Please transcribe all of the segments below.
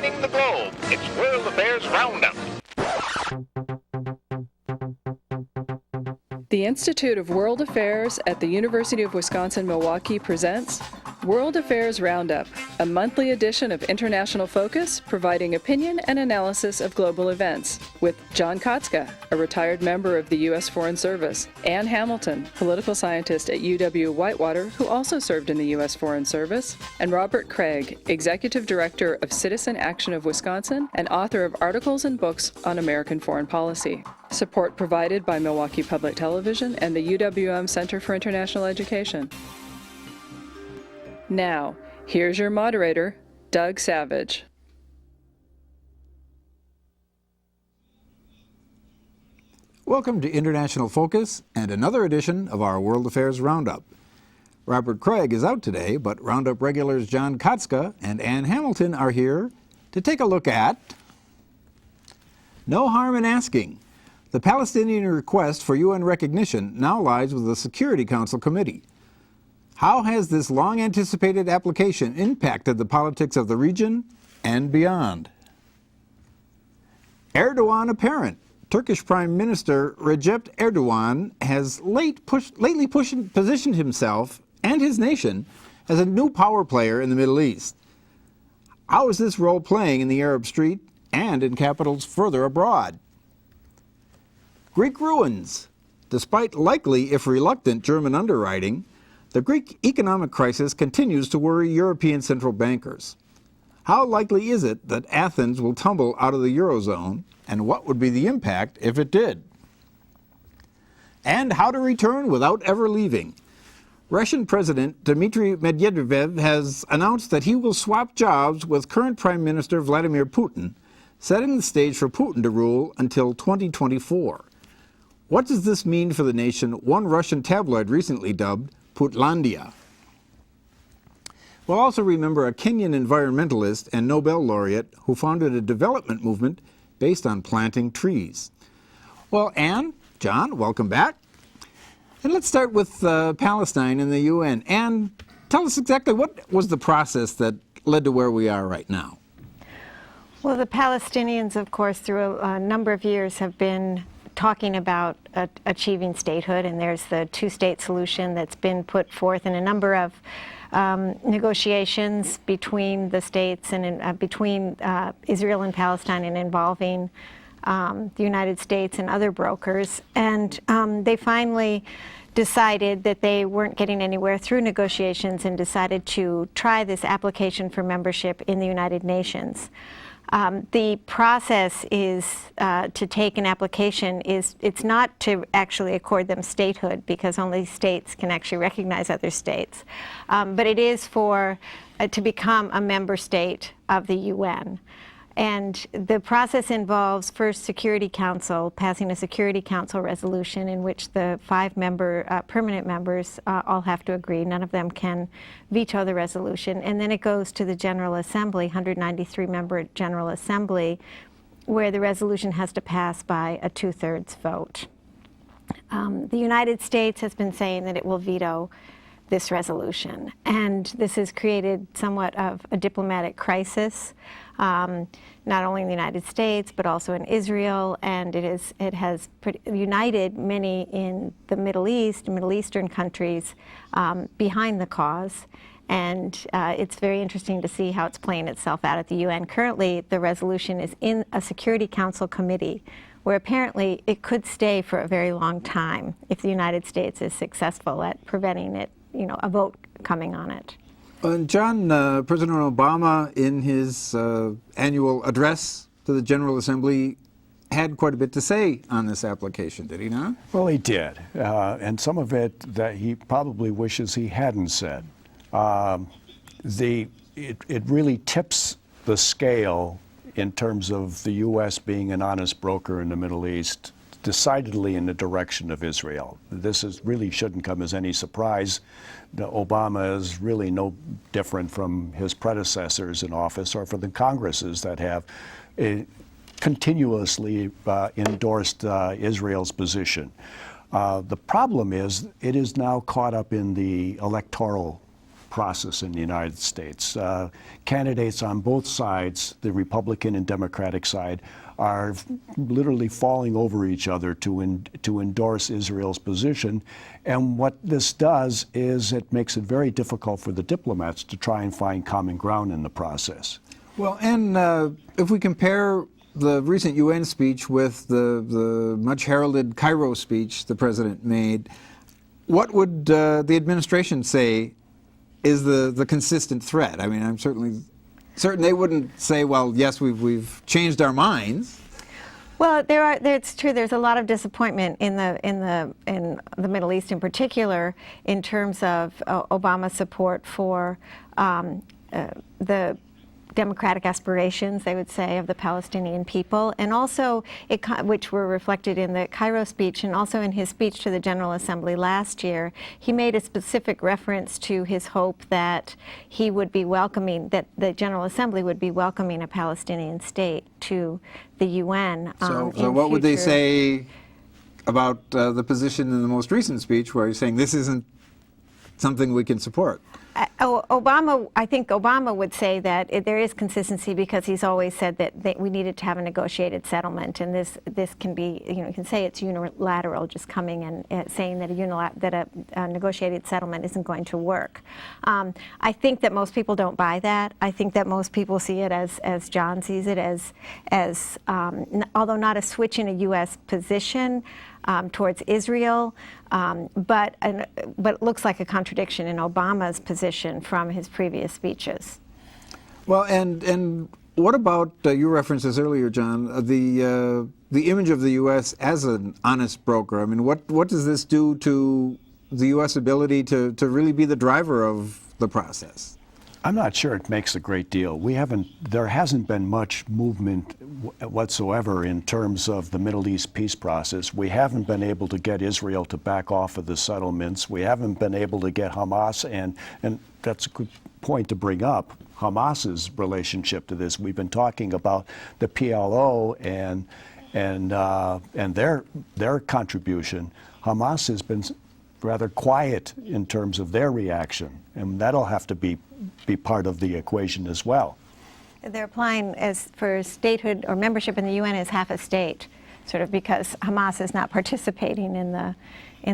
spanning the globe. It's World Affairs Roundup. The Institute of World Affairs at the University of Wisconsin-Milwaukee presents World Affairs Roundup, a monthly edition of International Focus providing opinion and analysis of global events, with John Katzka, a retired member of the U.S. Foreign Service, Ann Hamilton, political scientist at UW-Whitewater who also served in the U.S. Foreign Service, and Robert Craig, executive director of Citizen Action of Wisconsin and author of articles and books on American foreign policy. Support provided by Milwaukee Public Television and the UWM Center for International Education. Now, here's your moderator, Doug Savage. Welcome to International Focus and another edition of our World Affairs Roundup. Robert Craig is out today, but Roundup regulars John Katzka and Ann Hamilton are here to take a look at no harm in asking. The Palestinian request for UN recognition now lies with the Security Council Committee. How has this long-anticipated application impacted the politics of the region and beyond? Erdogan apparent. Turkish Prime Minister Recep Erdogan has lately positioned himself and his nation as a new power player in the Middle East. How is this role playing in the Arab Street and in capitals further abroad? Greek ruins. Despite likely, if reluctant, German underwriting, the Greek economic crisis continues to worry European central bankers. How likely is it that Athens will tumble out of the eurozone, and what would be the impact if it did? And how to return without ever leaving. Russian President Dmitry Medvedev has announced that he will swap jobs with current Prime Minister Vladimir Putin, setting the stage for Putin to rule until 2024. What does this mean for the nation one Russian tabloid recently dubbed Putlandia? We'll also remember a Kenyan environmentalist and Nobel laureate who founded a development movement based on planting trees. Well, Ann, John, welcome back. And let's start with Palestine and the UN. Ann, tell us exactly what was the process that led to where we are right now? Well, the Palestinians, of course, through a number of years have been talking about achieving statehood, and there's the two-state solution that's been put forth in a number of negotiations between the states and between Israel and Palestine, and involving the United States and other brokers. And they finally decided that they weren't getting anywhere through negotiations and decided to try this application for membership in the United Nations. The process is to take an application it's not to actually accord them statehood, because only states can actually recognize other states, but it is for to become a member state of the UN. And the process involves first Security Council passing a Security Council resolution in which the 5 permanent members all have to agree. None of them can veto the resolution. And then it goes to the General Assembly, 193-member General Assembly, where the resolution has to pass by a 2/3 vote. The United States has been saying that it will veto this resolution, and this has created somewhat of a diplomatic crisis, not only in the United States but also in Israel, and it has united many in the Middle East, Middle Eastern countries behind the cause. And it's very interesting to see how it's playing itself out at the UN. Currently, the resolution is in a Security Council committee, where apparently it could stay for a very long time if the United States is successful at preventing it, a vote coming on it. John, President Obama, in his annual address to the General Assembly, had quite a bit to say on this application, did he not? Well, he did, and some of it that he probably wishes he hadn't said. It really tips the scale in terms of the U.S. being an honest broker in the Middle East, decidedly in the direction of Israel. This really shouldn't come as any surprise. Obama is really no different from his predecessors in office or from the Congresses that have continuously endorsed Israel's position. The problem is it is now caught up in the electoral process in the United States. Candidates on both sides, the Republican and Democratic side, are literally falling over each other to endorse Israel's position. And what this does is it makes it very difficult for the diplomats to try and find common ground in the process. Well, and if we compare the recent UN speech with the much heralded Cairo speech the president made, what would the administration say is the consistent threat? I mean, I'm certainly certain they wouldn't say, well, yes, we've changed our minds. Well, it's true. There's a lot of disappointment in the Middle East, in particular, in terms of Obama's support for the democratic aspirations, they would say, of the Palestinian people, and also which were reflected in the Cairo speech, and also in his speech to the General Assembly last year. He made a specific reference to his hope that he would be welcoming, that the General Assembly would be welcoming a Palestinian state to the UN. So what would they say about the position in the most recent speech where he's saying this isn't something we can support? I think Obama would say that there is consistency, because he's always said that we needed to have a negotiated settlement, and this can be, you can say it's unilateral, just coming and saying that a negotiated settlement isn't going to work. I think that most people don't buy that. I think that most people see it as John sees it, as although not a switch in a U.S. position towards Israel, but it looks like a contradiction in Obama's position from his previous speeches. Well, and what about you referenced this earlier, John? The image of the U.S. as an honest broker. I mean, what does this do to the U.S. ability to really be the driver of the process? I'm not sure it makes a great deal. There hasn't been much movement whatsoever in terms of the Middle East peace process. We haven't been able to get Israel to back off of the settlements. We haven't been able to get Hamas, and that's a good point to bring up, Hamas's relationship to this. We've been talking about the PLO and their contribution. Hamas has been rather quiet in terms of their reaction, and that'll have to be part of the equation as well. They're applying for statehood or membership in the UN as half a state, sort of because Hamas is not participating in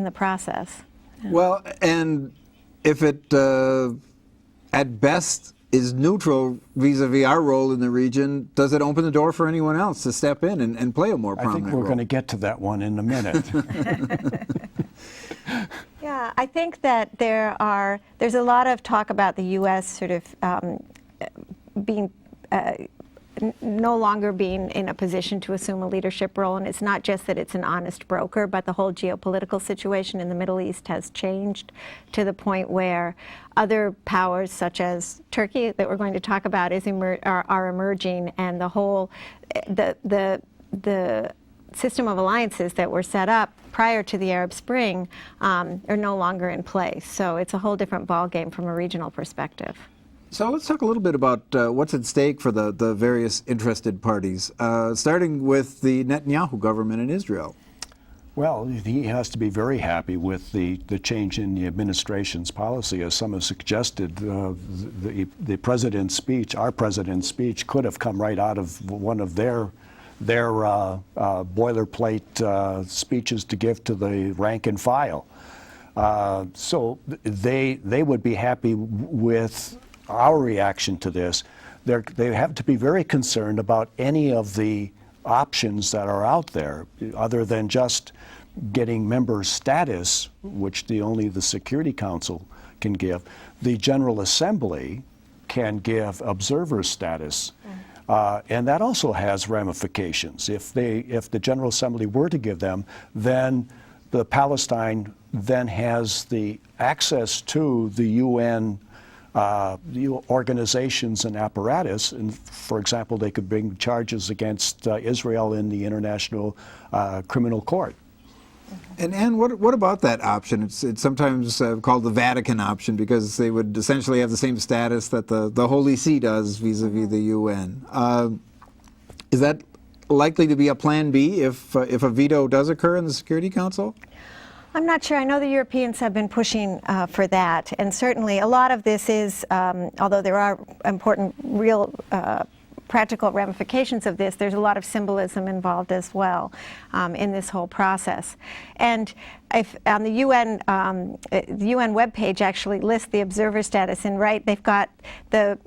the process. Well, and if it at best is neutral vis-a-vis our role in the region, does it open the door for anyone else to step in and play a more prominent role? I think we're going to get to that one in a minute. Yeah, I think that there's a lot of talk about the U.S. sort of being no longer being in a position to assume a leadership role, and it's not just that it's an honest broker, but the whole geopolitical situation in the Middle East has changed to the point where other powers, such as Turkey, that we're going to talk about, are emerging, and the whole the system of alliances that were set up prior to the Arab Spring are no longer in place. So it's a whole different ballgame from a regional perspective. So let's talk a little bit about what's at stake for the various interested parties, starting with the Netanyahu government in Israel. Well, he has to be very happy with the change in the administration's policy. As some have suggested, the president's speech, our president's speech, could have come right out of one of their boilerplate speeches to give to the rank and file. So they would be happy with our reaction to this. They have to be very concerned about any of the options that are out there, other than just getting member status, which only the Security Council can give. The General Assembly can give observer status. And that also has ramifications. If the General Assembly were to give them, then the Palestine then has the access to the UN organizations and apparatus. And for example, they could bring charges against Israel in the International Criminal Court. And Anne, what about that option? It's sometimes called the Vatican option, because they would essentially have the same status that the Holy See does vis-a-vis the UN. Is that likely to be a plan B if a veto does occur in the Security Council? I'm not sure. I know the Europeans have been pushing for that, and certainly a lot of this is, although there are important, real, practical ramifications of this, there's a lot of symbolism involved as well in this whole process. And on the UN webpage actually lists the observer status, and they've got the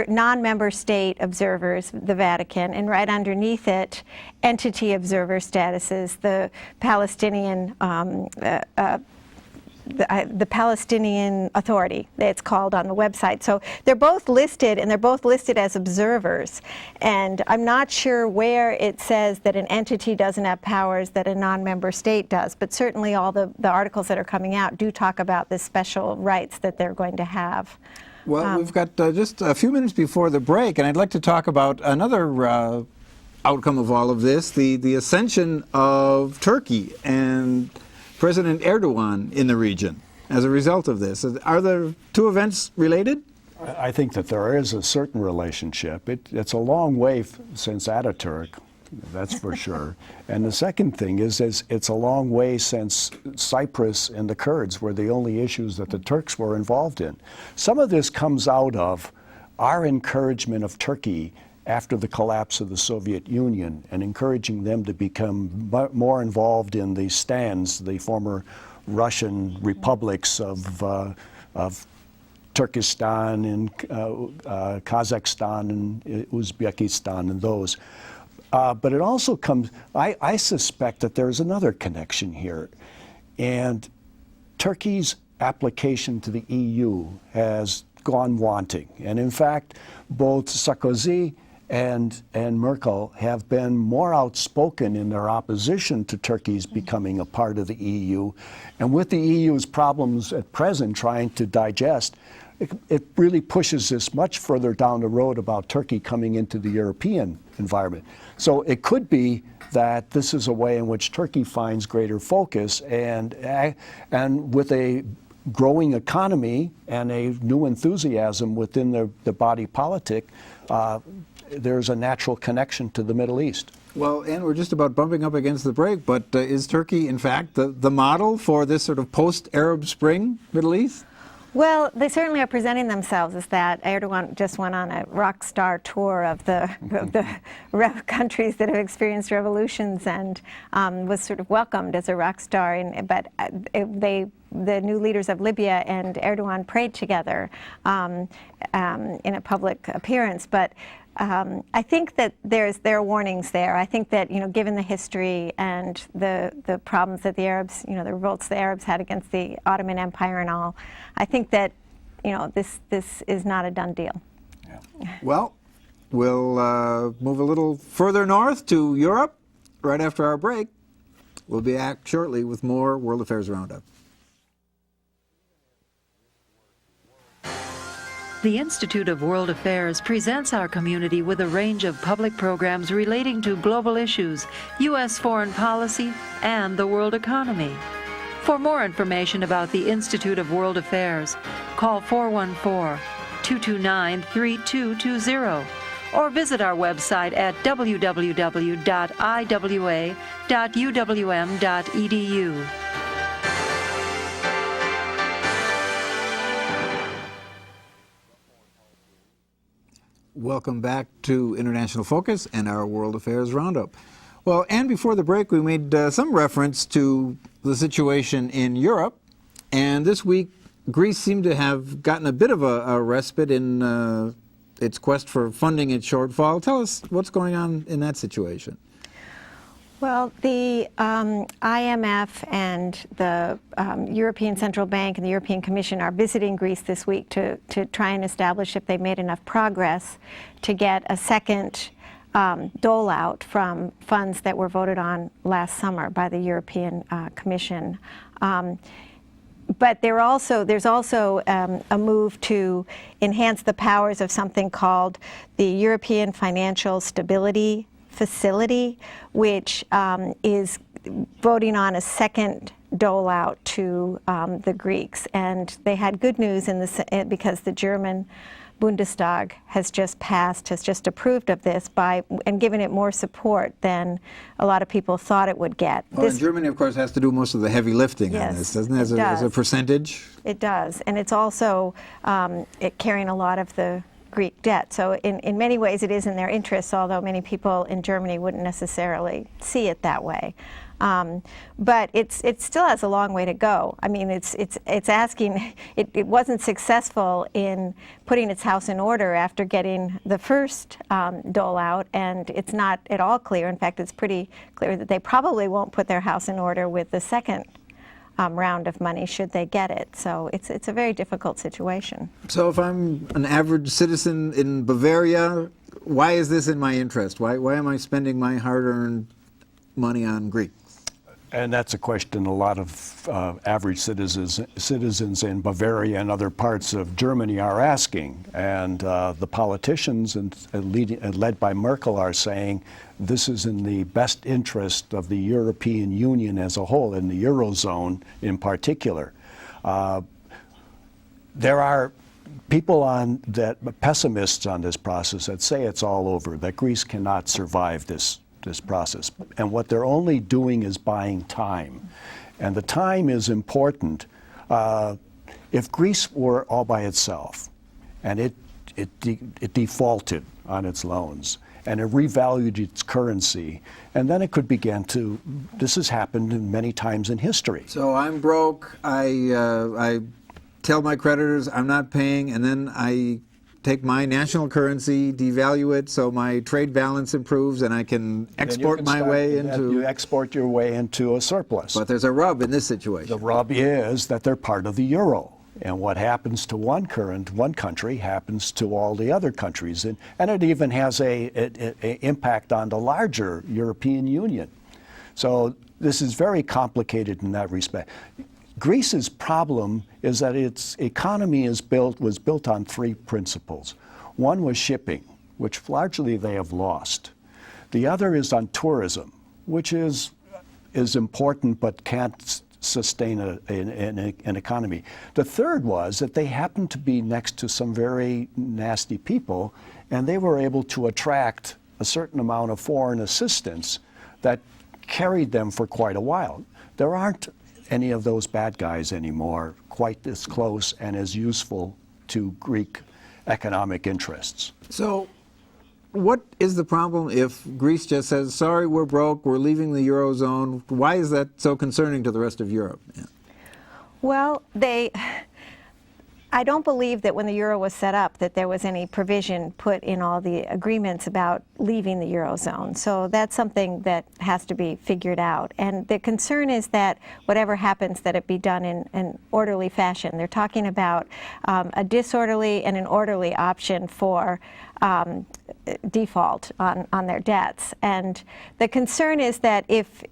non-member state observers, the Vatican, and right underneath it, entity observer statuses, the Palestinian the Palestinian Authority, it's called on the website. So they're both listed, and they're both listed as observers. And I'm not sure where it says that an entity doesn't have powers that a non-member state does, but certainly all the articles that are coming out do talk about the special rights that they're going to have. Well, we've got just a few minutes before the break, and I'd like to talk about another outcome of all of this, the ascension of Turkey and President Erdogan in the region as a result of this. Are the two events related? I think that there is a certain relationship. It's a long way since Ataturk, that's for sure. And the second thing is it's a long way since Cyprus and the Kurds were the only issues that the Turks were involved in. Some of this comes out of our encouragement of Turkey after the collapse of the Soviet Union and encouraging them to become more involved in the stands, the former Russian republics of Turkestan and Kazakhstan and Uzbekistan and those. But it also comes, I suspect that there's another connection here. And Turkey's application to the EU has gone wanting. And in fact, both Sarkozy and Merkel have been more outspoken in their opposition to Turkey's becoming a part of the EU. And with the EU's problems at present trying to digest, it really pushes this much further down the road about Turkey coming into the European environment. So it could be that this is a way in which Turkey finds greater focus, and with a growing economy and a new enthusiasm within the body politic, there's a natural connection to the Middle East. Well, and we're just about bumping up against the break, but is Turkey, in fact, the model for this sort of post-Arab Spring Middle East? Well, they certainly are presenting themselves as that. Erdogan just went on a rock star tour of the countries that have experienced revolutions and was sort of welcomed as a rock star. But the new leaders of Libya and Erdogan prayed together in a public appearance. But I think that there are warnings there. I think that, given the history and the problems that the Arabs, the revolts the Arabs had against the Ottoman Empire and all, I think that, this is not a done deal. Yeah. Well, we'll move a little further north to Europe right after our break. We'll be back shortly with more World Affairs Roundup. The Institute of World Affairs presents our community with a range of public programs relating to global issues, U.S. foreign policy, and the world economy. For more information about the Institute of World Affairs, call 414-229-3220 or visit our website at www.iwa.uwm.edu. Welcome back to International Focus and our World Affairs Roundup. Well, and before the break, we made some reference to the situation in Europe. And this week, Greece seemed to have gotten a bit of a respite in its quest for funding its shortfall. Tell us what's going on in that situation. Well, the IMF and the European Central Bank and the European Commission are visiting Greece this week to try and establish if they've made enough progress to get a second dole out from funds that were voted on last summer by the European Commission. But there's also a move to enhance the powers of something called the European Financial Stability Facility, which is voting on a second dole out to the Greeks. And they had good news because the German Bundestag has just passed, has just approved of this and given it more support than a lot of people thought it would get. Well, and Germany, of course, has to do most of the heavy lifting on this, doesn't it? As a percentage? It does, and it's also carrying a lot of the Greek debt. So in many ways it is in their interests, although many people in Germany wouldn't necessarily see it that way. But it still has a long way to go. I mean, it's asking, it wasn't successful in putting its house in order after getting the first dole out, and it's not at all clear. In fact, it's pretty clear that they probably won't put their house in order with the second round of money should they get it. So it's a very difficult situation. So if I'm an average citizen in Bavaria, why is this in my interest? Why am I spending my hard-earned money on Greeks? And that's a question a lot of average citizens in Bavaria and other parts of Germany are asking. And the politicians, led by Merkel, are saying this is in the best interest of the European Union as a whole, and the eurozone in particular. There are people pessimists on this process that say it's all over, that Greece cannot survive this process. And what they're only doing is buying time. And the time is important. If Greece were all by itself and it defaulted on its loans and it revalued its currency, and then it could begin to, this has happened many times in history. So I'm broke, I tell my creditors I'm not paying, and then I take my national currency, devalue it, so my trade balance improves, and I can export my way into... You export your way into a surplus. But there's a rub in this situation. The rub is that they're part of the euro. And what happens to one country happens to all the other countries. And it even has an impact on the larger European Union. So this is very complicated in that respect. Greece's problem is that its economy was built on three principles. One was shipping, which largely they have lost. The other is on tourism, which is important but can't sustain an economy. The third was that they happened to be next to some very nasty people, and they were able to attract a certain amount of foreign assistance that carried them for quite a while. There aren't any of those bad guys anymore quite as close and as useful to Greek economic interests. So what is the problem if Greece just says, sorry, we're broke, we're leaving the eurozone? Why is that so concerning to the rest of Europe? Yeah. Well, I don't believe that when the euro was set up that there was any provision put in all the agreements about leaving the eurozone. So that's something that has to be figured out. And the concern is that whatever happens, that it be done in an orderly fashion. They're talking about a disorderly and an orderly option for default on their debts. And the concern is that if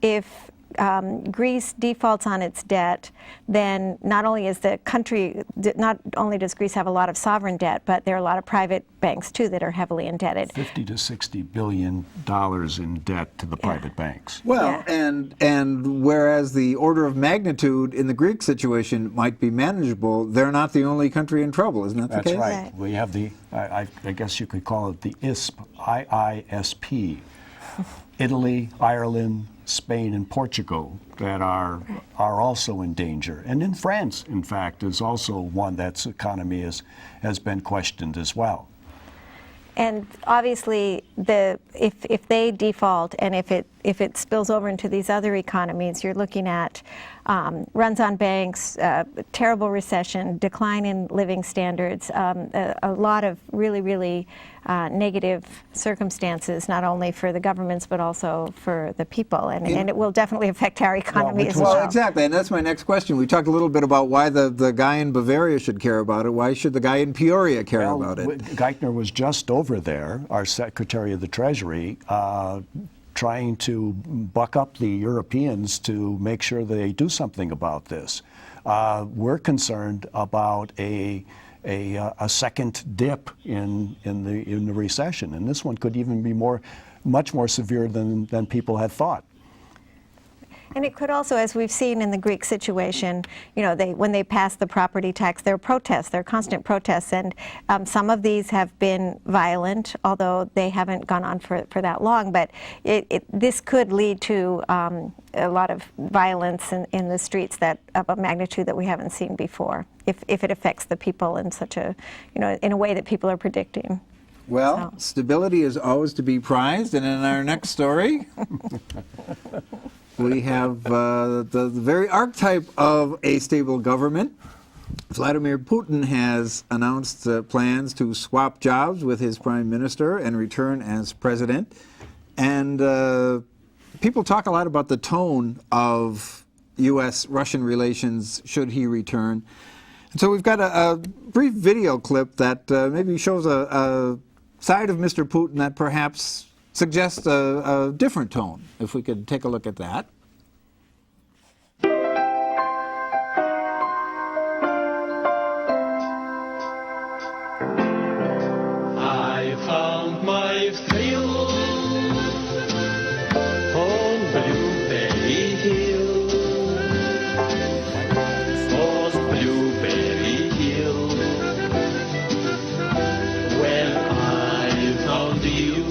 Greece defaults on its debt, then not only does Greece have a lot of sovereign debt, but there are a lot of private banks too that are heavily indebted. $50 to $60 billion in debt to the private banks. Well, and whereas the order of magnitude in the Greek situation might be manageable, they're not the only country in trouble, isn't that the case? That's right. We have I guess you could call it the IISP. Italy, Ireland, Spain, and Portugal that are also in danger. And in France, in fact, is also one that's economy has been questioned as well. And obviously, if they default and if it spills over into these other economies, you're looking at runs on banks, terrible recession, decline in living standards, a lot of really negative circumstances, not only for the governments but also for the people, and it will definitely affect our economy as well. Well, exactly, and that's my next question. We talked a little bit about why the guy in Bavaria should care about it. Why should the guy in Peoria care about it? Geithner was just over there, our Secretary of the Treasury, trying to buck up the Europeans to make sure they do something about this. We're concerned about a second dip in the recession, and this one could even be much more severe than people had thought. And it could also, as we've seen in the Greek situation, you know, when they passed the property tax, there are protests, there are constant protests, and some of these have been violent, although they haven't gone on for that long. But this could lead to a lot of violence in the streets of a magnitude that we haven't seen before, if it affects the people in such a, you know, in a way that people are predicting. Well, stability is always to be prized, and in our next story, we have the very archetype of a stable government. Vladimir Putin has announced plans to swap jobs with his prime minister and return as president. And people talk a lot about the tone of U.S.-Russian relations should he return. And so we've got a brief video clip that maybe shows a side of Mr. Putin that perhaps suggests a different tone, if we could take a look at that. I found my thrill on Blueberry Hill, on Blueberry Hill, when I found you,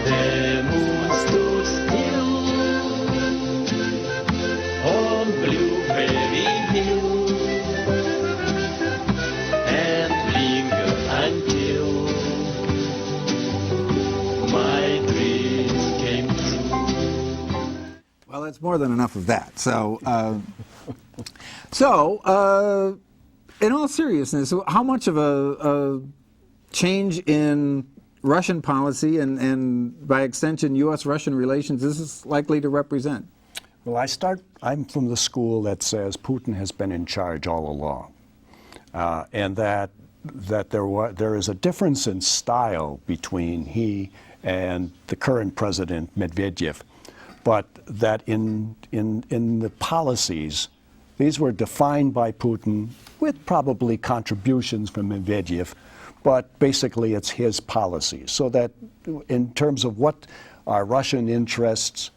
the moon stood still on Blueberry Hill, and lingered until my dreams came true. Well, that's more than enough of that. So, in all seriousness, how much of a change in Russian policy and by extension U.S.-Russian relations is this likely to represent? Well, I'm from the school that says Putin has been in charge all along, and that there is a difference in style between he and the current president Medvedev, but that in the policies, these were defined by Putin with probably contributions from Medvedev, but basically it's his policy. So that in terms of what are Russian interests,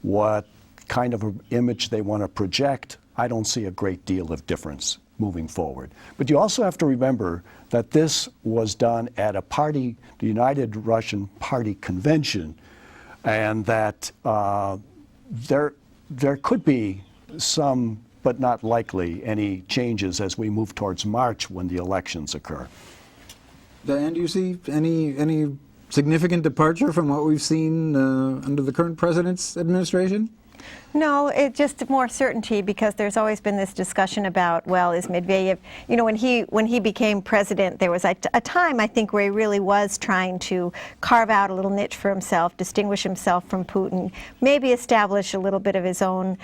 what kind of an image they want to project, I don't see a great deal of difference moving forward. But you also have to remember that this was done at a party, the United Russian Party Convention, and that there could be some, but not likely, any changes as we move towards March when the elections occur. Diane, do you see any significant departure from what we've seen under the current president's administration? No, it's just more certainty, because there's always been this discussion about, well, is Medvedev, you know, when he became president, there was a time, I think, where he really was trying to carve out a little niche for himself, distinguish himself from Putin, maybe establish a little bit of his own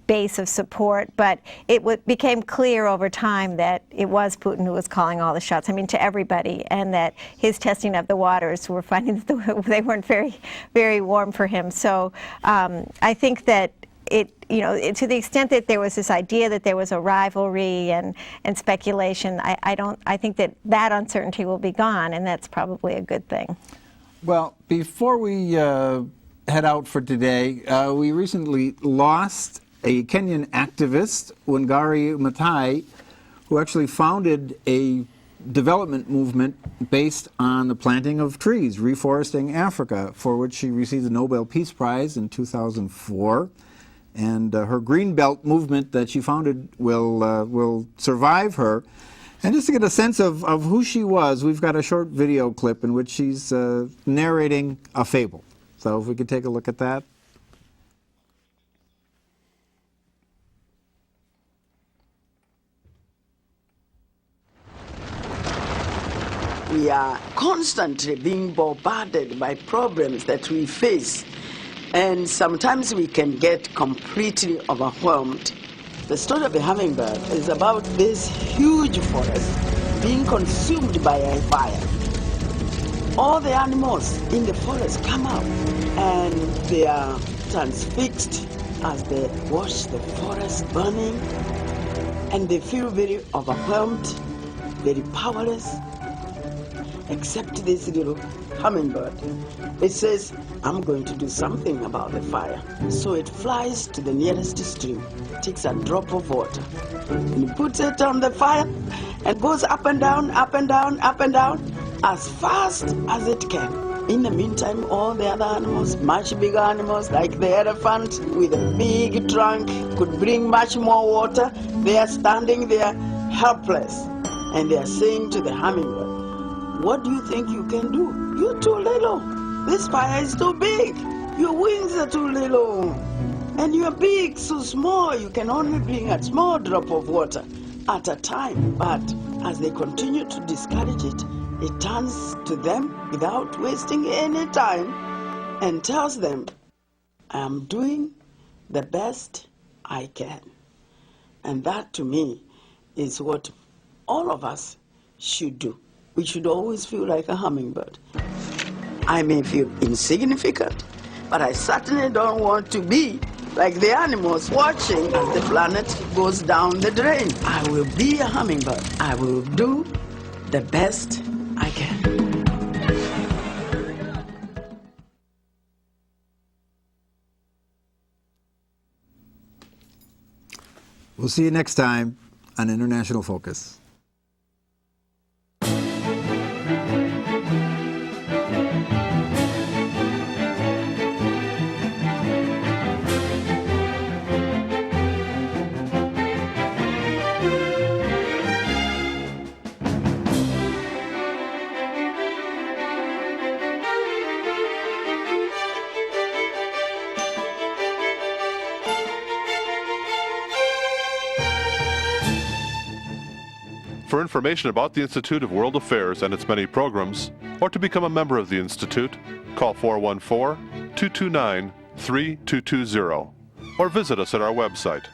base of support, but it became clear over time that it was Putin who was calling all the shots, I mean, to everybody, and that his testing of the waters were finding that they weren't very, very warm for him. So I think that to the extent that there was this idea that there was a rivalry and speculation, I think that uncertainty will be gone, and that's probably a good thing. Well, before we head out for today, we recently lost a Kenyan activist, Wangari Mathai, who actually founded a development movement based on the planting of trees, reforesting Africa, for which she received the Nobel Peace Prize in 2004. And her Green Belt movement that she founded will survive her. And just to get a sense of who she was, we've got a short video clip in which she's narrating a fable. So if we could take a look at that. We are constantly being bombarded by problems that we face, and sometimes we can get completely overwhelmed. The story of the hummingbird is about this huge forest being consumed by a fire. All the animals in the forest come out, and they are transfixed as they watch the forest burning, and they feel very overwhelmed, very powerless, except this little hummingbird. It says, I'm going to do something about the fire. So it flies to the nearest stream, takes a drop of water, and puts it on the fire and goes up and down, up and down, up and down, as fast as it can. In the meantime, all the other animals, much bigger animals like the elephant with a big trunk, could bring much more water. They are standing there helpless, and they are saying to the hummingbird, what do you think you can do? You're too little. This fire is too big. Your wings are too little. And you're big, so small, you can only bring a small drop of water at a time. But as they continue to discourage it, it turns to them without wasting any time and tells them, I am doing the best I can. And that, to me, is what all of us should do. We should always feel like a hummingbird. I may feel insignificant, but I certainly don't want to be like the animals watching as the planet goes down the drain. I will be a hummingbird. I will do the best I can. We'll see you next time on International Focus. For information about the Institute of World Affairs and its many programs, or to become a member of the Institute, call 414-229-3220 or visit us at our website,